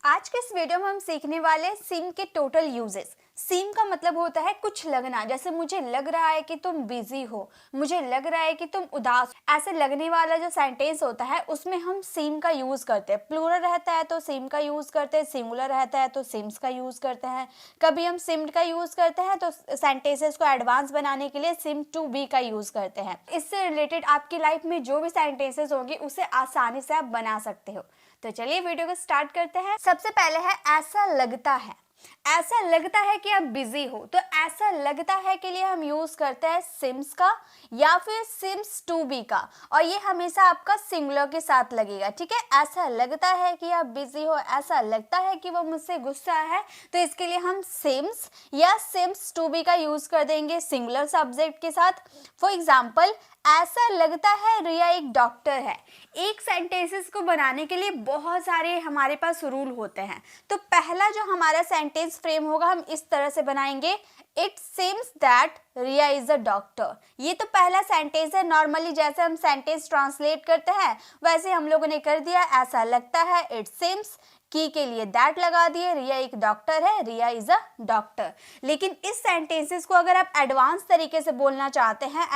आज के इस वीडियो में हम सीखने वाले हैं सिम के टोटल यूजेस। सिम का मतलब होता है कुछ लगना, जैसे मुझे लग रहा है कि तुम बिजी हो, मुझे लग रहा है कि तुम उदास। ऐसे लगने वाला जो सेंटेंस होता है उसमें हम सिम का यूज करते हैं। प्लूरल रहता है तो सिम का यूज करते हैं, सिंगुलर रहता है तो सिम्स का यूज करते हैं। कभी हम सिम का यूज करते हैं तो सेंटेंसेस को एडवांस बनाने के लिए सिम टू बी का यूज करते हैं। इससे रिलेटेड आपकी लाइफ में जो भी सेंटेंसेस होंगे उसे आसानी से आप बना सकते हो। तो चलिए वीडियो को स्टार्ट करते हैं। सबसे पहले है ऐसा लगता है। ऐसा लगता है कि आप बिजी हो, तो ऐसा लगता है के लिए हम यूज करते हैं सिम्स का या फिर सिम्स टू बी का, और ये हमेशा आपका सिंगुलर के साथ लगेगा। ठीक है, ऐसा लगता है कि आप बिजी हो, ऐसा लगता है कि वो मुझसे गुस्सा है, तो इसके लिए हम सिम्स या सिम्स टू बी का यूज कर देंगे सिंगुलर सब्जेक्ट के साथ। फॉर एग्जाम्पल, ऐसा लगता है रिया एक डॉक्टर है। एक सेंटेंसेस को बनाने के लिए बहुत सारे हमारे पास रूल होते हैं। तो पहला जो हमारा सेंटेंस फ्रेम होगा हम इस तरह से बनाएंगे, it seems that Riya is a doctor. ये तो पहला सेंटेंस है। नॉर्मली जैसे हम सेंटेंस ट्रांसलेट करते हैं वैसे हम लोगों ने कर दिया। ऐसा लगता है, इट सीम्स, की के लिए दैट लगा दिए, रिया एक डॉक्टर है, रिया इज अ डॉक्टर। लेकिन इस सेंटेंसेस को अगर आप एडवांस तरीके से बोलना चाहते हैं,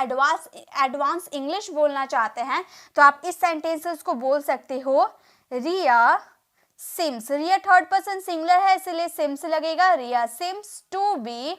एडवांस इंग्लिश बोलना चाहते हैं, तो आप इस सेंटेंसेस को बोल सकते हो, रिया सिम्स। रिया थर्ड पर्सन सिंगुलर है इसलिए सिम्स लगेगा, रिया सिम्स टू बी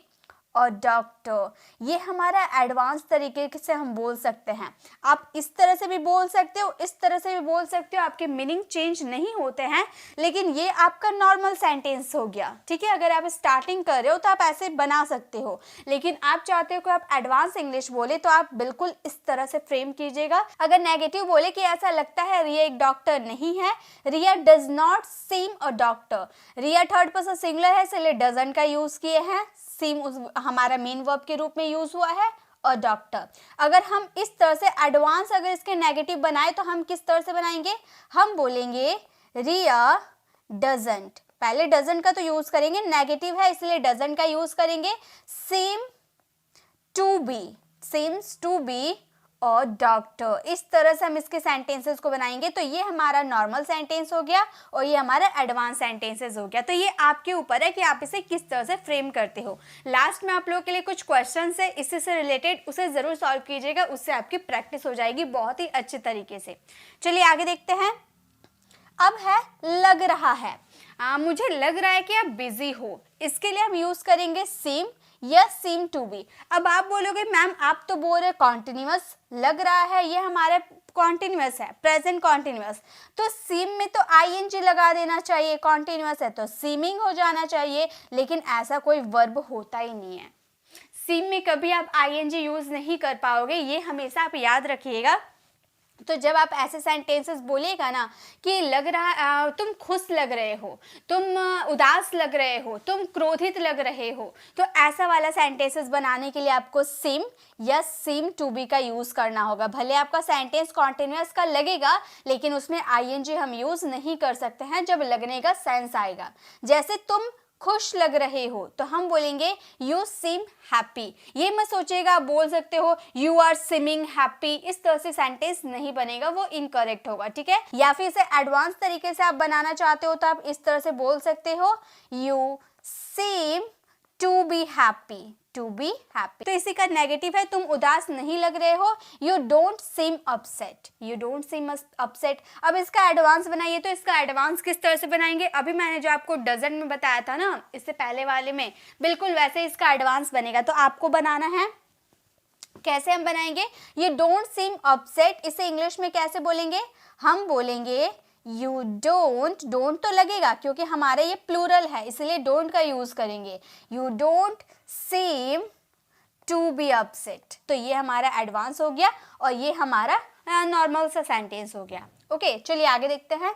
और डॉक्टर। ये हमारा एडवांस तरीके से हम बोल सकते हैं। आप इस तरह से भी बोल सकते हो, इस तरह से भी बोल सकते हो, आपके मीनिंग चेंज नहीं होते हैं, लेकिन ये आपका नॉर्मल सेंटेंस हो गया। ठीक है, अगर आप स्टार्टिंग कर रहे हो तो आप ऐसे बना सकते हो, लेकिन आप चाहते हो कि आप एडवांस इंग्लिश बोले तो आप बिल्कुल इस तरह से फ्रेम कीजिएगा। अगर नेगेटिव बोले कि ऐसा लगता है रिया एक डॉक्टर नहीं है, Riya does not seem a doctor. Riya third person singular है इसलिए डजंट का यूज किए हैं, सीम हमारा मेन वर्ब के रूप में यूज हुआ है, और डॉक्टर। अगर हम इस तरह से एडवांस अगर इसके नेगेटिव बनाए तो हम किस तरह से बनाएंगे, हम बोलेंगे रिया डजंट। पहले डजंट का तो यूज करेंगे, नेगेटिव है इसलिए डजंट का यूज करेंगे, seem to be, seems to be और डॉक्टर। इस तरह से हम इसके सेंटेंसेस को बनाएंगे। तो ये हमारा नॉर्मल सेंटेंस हो गया और ये हमारा एडवांस सेंटेंसेस हो गया। तो ये आपके ऊपर है कि आप इसे किस तरह से फ्रेम करते हो। लास्ट में आप लोगों के लिए कुछ क्वेश्चंस है इससे से रिलेटेड, उसे जरूर सॉल्व कीजिएगा, उससे आपकी प्रैक्टिस हो जाएगी बहुत ही अच्छे तरीके से। चलिए आगे देखते हैं। अब है लग रहा है। मुझे लग रहा है कि आप बिजी हो, इसके लिए हम यूज करेंगे सीम या सीम टू बी। अब आप बोलोगे मैम आप तो बोल रहे कॉन्टिन्यूअस, लग रहा है ये हमारा कॉन्टिन्यूअस है, प्रेजेंट कॉन्टिन्यूअस, तो सीम में तो आईएनजी लगा देना चाहिए, कॉन्टिन्यूअस है तो सीमिंग हो जाना चाहिए, लेकिन ऐसा कोई वर्ब होता ही नहीं है। सीम में कभी आप आईएनजी यूज नहीं कर पाओगे, ये हमेशा आप याद रखिएगा। तो जब आप ऐसे सेंटेंसेस बोलिएगा ना कि लग रहा, तुम खुश लग रहे हो, तुम उदास लग रहे हो, तुम क्रोधित लग रहे हो, तो ऐसा वाला सेंटेंसेस बनाने के लिए आपको सिम या सिम टू बी का यूज करना होगा। भले आपका सेंटेंस कॉन्टिन्यूअस का लगेगा लेकिन उसमें आईएनजी हम यूज नहीं कर सकते हैं जब लगने का सेंस आएगा। जैसे तुम खुश लग रहे हो तो हम बोलेंगे यू सीम हैप्पी। ये मत सोचिएगा आप बोल सकते हो यू आर सिमिंग हैप्पी, इस तरह से सेंटेंस नहीं बनेगा, वो इनकरेक्ट होगा। ठीक है, या फिर इसे एडवांस तरीके से आप बनाना चाहते हो तो आप इस तरह से बोल सकते हो you seem to be happy, to be happy. तो इसी का नेगेटिव है तुम उदास नहीं लग रहे हो, you don't seam upset, you don't seam upset. अब इसका एडवांस बनाइए, तो इसका एडवांस किस तरह से बनाएंगे, अभी मैंने जो आपको डजन में बताया था ना इससे पहले वाले में, बिल्कुल वैसे इसका एडवांस बनेगा। तो आपको बनाना है, कैसे हम बनाएंगे, ये डोंट सीम अपसेट, इसे इंग्लिश में कैसे बोलेंगे, हम बोलेंगे यू डोंट, डोंट तो लगेगा क्योंकि हमारे ये प्लूरल है इसलिए डोंट का यूज करेंगे, you don't seem to be upset. तो ये हमारा एडवांस हो गया और ये हमारा नॉर्मल सा सेंटेंस हो गया। ओके, चलिए आगे देखते हैं।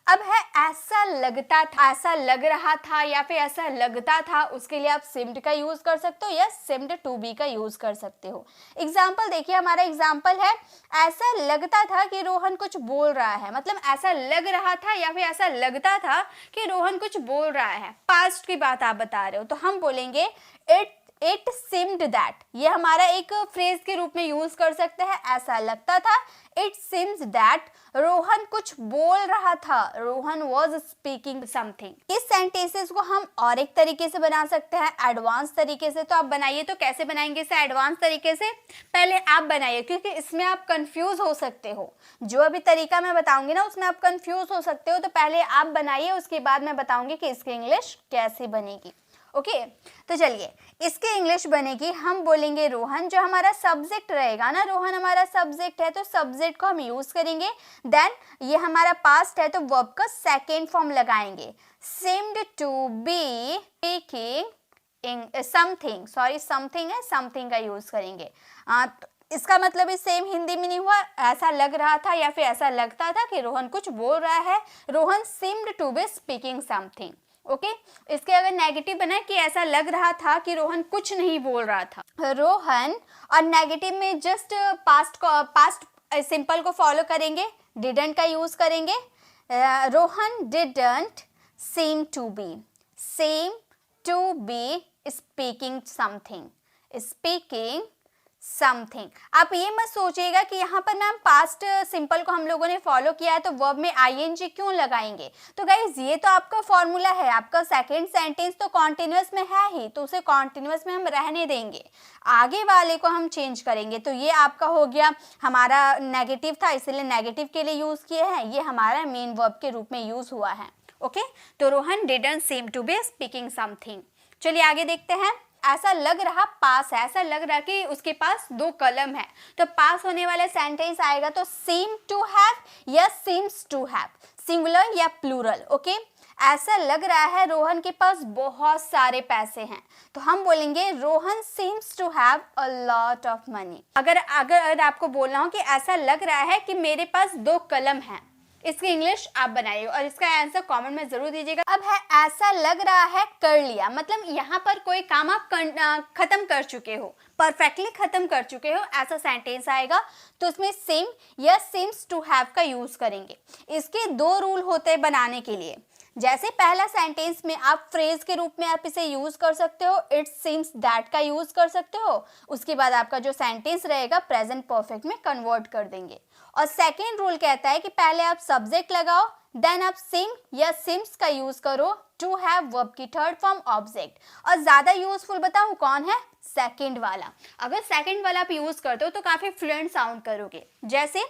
अब है ऐसा लगता था, ऐसा लग रहा था या फिर ऐसा लगता था, उसके लिए आप सिम्ड का यूज कर सकते हो या सिम्ड टू बी का यूज कर सकते हो। एग्जाम्पल देखिए, हमारा एग्जाम्पल है ऐसा लगता था कि रोहन कुछ बोल रहा है, मतलब ऐसा लग रहा था या फिर ऐसा लगता था कि रोहन कुछ बोल रहा है, पास्ट की बात आप बता रहे हो, तो हम बोलेंगे इट इट सीम्ड दैट, ये हमारा एक फ्रेज के रूप में यूज कर सकते हैं, ऐसा लगता था। इट सीम्स दैट रोहन कुछ बोल रहा था, रोहन वॉज स्पीकिंग समथिंग। इस सेंटेंसेस को हम और एक तरीके से बना सकते हैं, एडवांस तरीके से। तो आप बनाइए, तो कैसे बनाएंगे इसे एडवांस तरीके से, पहले आप बनाइए, क्योंकि इसमें आप कंफ्यूज हो सकते हो। जो अभी तरीका मैं बताऊंगी ना उसमें आप कंफ्यूज हो सकते हो, तो पहले आप बनाइए, उसके बाद मैं बताऊंगी कि इसकी इंग्लिश कैसे बनेगी। ओके तो चलिए, इसकी इंग्लिश बनेगी, हम बोलेंगे रोहन, जो हमारा सब्जेक्ट रहेगा ना, रोहन हमारा सब्जेक्ट है, तो सब्जेक्ट को हम यूज करेंगे। देन ये हमारा पास्ट है, तो वर्ब का सेकेंड फॉर्म लगाएंगे, seemed to be speaking something, sorry something है, समथिंग का यूज करेंगे। इसका मतलब इस सेम हिंदी में नहीं हुआ, ऐसा लग रहा था या फिर ऐसा लगता था कि रोहन कुछ बोल रहा है, Rohan seemed to be speaking something। Okay इसके अगर नेगेटिव बना कि ऐसा लग रहा था कि रोहन कुछ नहीं बोल रहा था, रोहन, और नेगेटिव में जस्ट पास्ट सिंपल को फॉलो करेंगे, डिडंट का यूज करेंगे। Rohan didn't seem to be speaking something. आप ये मत सोचिएगा कि यहाँ पर मैम पास्ट सिंपल को हम लोगों ने फॉलो किया है तो वर्ब में आईएनजी क्यों लगाएंगे। तो गाइज ये तो आपका फॉर्मूला है, आपका सेकंड सेंटेंस तो कॉन्टिन्यूअस में है ही, तो उसे कॉन्टिन्यूअस में हम रहने देंगे, आगे वाले को हम चेंज करेंगे। तो ये आपका हो गया, हमारा नेगेटिव था इसलिए नेगेटिव के लिए यूज किए हैं, ये हमारा मेन वर्ब के रूप में यूज हुआ है। ओके तो Rohan didn't seem to be speaking something. चलिए आगे देखते हैं। ऐसा लग रहा पास है, ऐसा लग रहा कि उसके पास दो कलम है, तो पास होने वाला सेंटेंस आएगा तो seem to have या seems to have, सिंगुलर या प्लूरल। ओके ऐसा लग रहा है रोहन के पास बहुत सारे पैसे हैं, तो हम बोलेंगे Rohan seems to have a lot of money। अगर आपको बोलना हो कि ऐसा लग रहा है कि मेरे पास दो कलम हैं, इसकी इंग्लिश आप बनाइए और इसका आंसर कमेंट में जरूर दीजिएगा। अब है ऐसा लग रहा है कर लिया, मतलब यहाँ पर कोई काम आप खत्म कर चुके हो, परफेक्टली खत्म कर चुके हो, ऐसा सेंटेंस आएगा तो उसमें सेम या seems to have का यूज करेंगे। इसके दो रूल होते हैं बनाने के लिए। जैसे पहला सेंटेंस में आप फ्रेज के रूप में आप इसे यूज कर सकते हो, इट सीम्स दैट का यूज कर सकते हो, उसके बाद आपका जो सेंटेंस रहेगा प्रेजेंट परफेक्ट में कन्वर्ट कर देंगे। और सेकेंड रूल कहता है कि पहले आप सब्जेक्ट लगाओ, देन आप सीम या सिम्स का यूज करो टू हैव वर्ब की थर्ड फॉर्म ऑब्जेक्ट। और ज्यादा यूजफुल बताऊं कौन है, सेकंड वाला। अगर सेकंड वाला आप यूज करते हो तो काफी फ्लुएंट साउंड करोगे। जैसे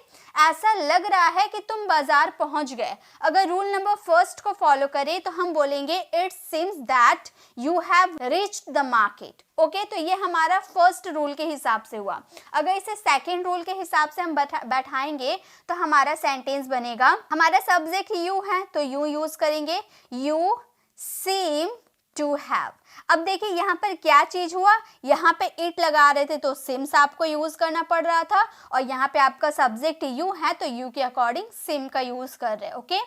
ऐसा लग रहा है कि तुम बाजार पहुंच गए, अगर रूल नंबर फर्स्ट को फॉलो करें तो हम बोलेंगे it seems that you have reached the market. Okay तो ये हमारा फर्स्ट रूल के हिसाब से हुआ। अगर इसे सेकंड रूल के हिसाब से हम बैठाएंगे तो हमारा सेंटेंस बनेगा, हमारा सब्जेक्ट यू है तो यू यूज करेंगे, यू सीम टू हैव। अब देखिए यहाँ पर क्या चीज हुआ, यहाँ पे इट लगा रहे थे तो सिम्स आपको यूज करना पड़ रहा था, और यहाँ पे आपका सब्जेक्ट यू है तो यू के अकॉर्डिंग सिम का यूज कर रहे हैं। ओके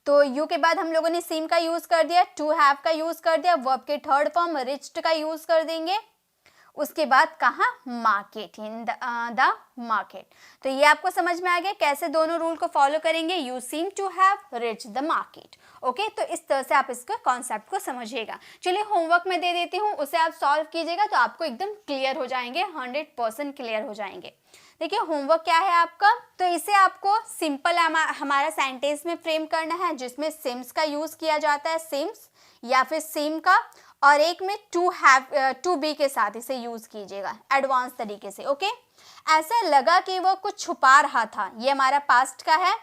तो यू के बाद हम लोगों ने सिम का यूज कर दिया, टू हैव का यूज कर दिया, वर्ब के थर्ड फॉर्म रिच्ड का यूज कर देंगे, उसके बाद कहाँ, मार्केट, इन द मार्केट। तो ये आपको समझ में आ गया कैसे दोनों रूल को फॉलो करेंगे, you seem to have reach the market. Okay तो इस तरह से आप इसके कॉन्सेप्ट को समझिएगा। चलिए होमवर्क में दे देती हूँ, उसे आप सॉल्व कीजिएगा तो आपको एकदम क्लियर हो जाएंगे, 100% क्लियर हो जाएंगे। देखिए होमवर्क क्या है आपका, तो इसे आपको सिंपल हमारा सेंटेंस में फ्रेम करना है जिसमें सिम्स का यूज किया जाता है, सिम्स या फिर सिम का, और एक में टू बी के साथ इसे यूज कीजिएगा एडवांस तरीके से। ओके ऐसा लगा कि वो कुछ छुपा रहा था, ये हमारा पास्ट का है।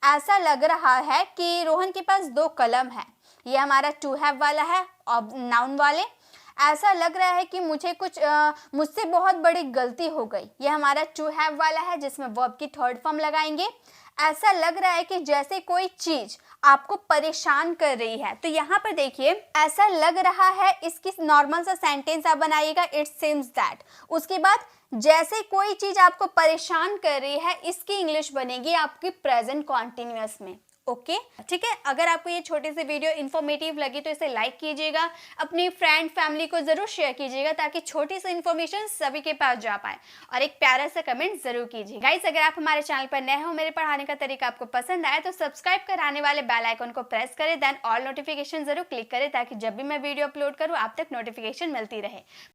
ऐसा लग रहा है कि रोहन के पास दो कलम है, ये हमारा टू हैव वाला है नाउन वाले। ऐसा लग रहा है कि मुझसे बहुत बड़ी गलती हो गई, ये हमारा टू हैव वाला है जिसमें वर्ब की थर्ड फॉर्म लगाएंगे। ऐसा लग रहा है कि जैसे कोई चीज आपको परेशान कर रही है, तो यहाँ पर देखिए ऐसा लग रहा है, इसकी नॉर्मल सा सेंटेंस आप बनाइएगा, इट सीम्स दैट। उसके बाद जैसे कोई चीज आपको परेशान कर रही है, इसकी इंग्लिश बनेगी आपकी प्रेजेंट कॉन्टिन्यूअस में। ओके ठीक है, अगर आपको ये छोटी सी वीडियो इन्फॉर्मेटिव लगी तो इसे लाइक कीजिएगा, अपनी फ्रेंड फैमिली को जरूर शेयर कीजिएगा ताकि छोटी सी इन्फॉर्मेशन सभी के पास जा पाए, और एक प्यारा सा कमेंट जरूर कीजिए। गाइस अगर आप हमारे चैनल पर नए हो, मेरे पढ़ाने का तरीका आपको पसंद आए तो सब्सक्राइब कर आने वाले बेल आइकन को प्रेस करें, देन ऑल नोटिफिकेशन जरूर क्लिक करें ताकि जब भी मैं वीडियो अपलोड करूँ आप तक नोटिफिकेशन मिलती रहे।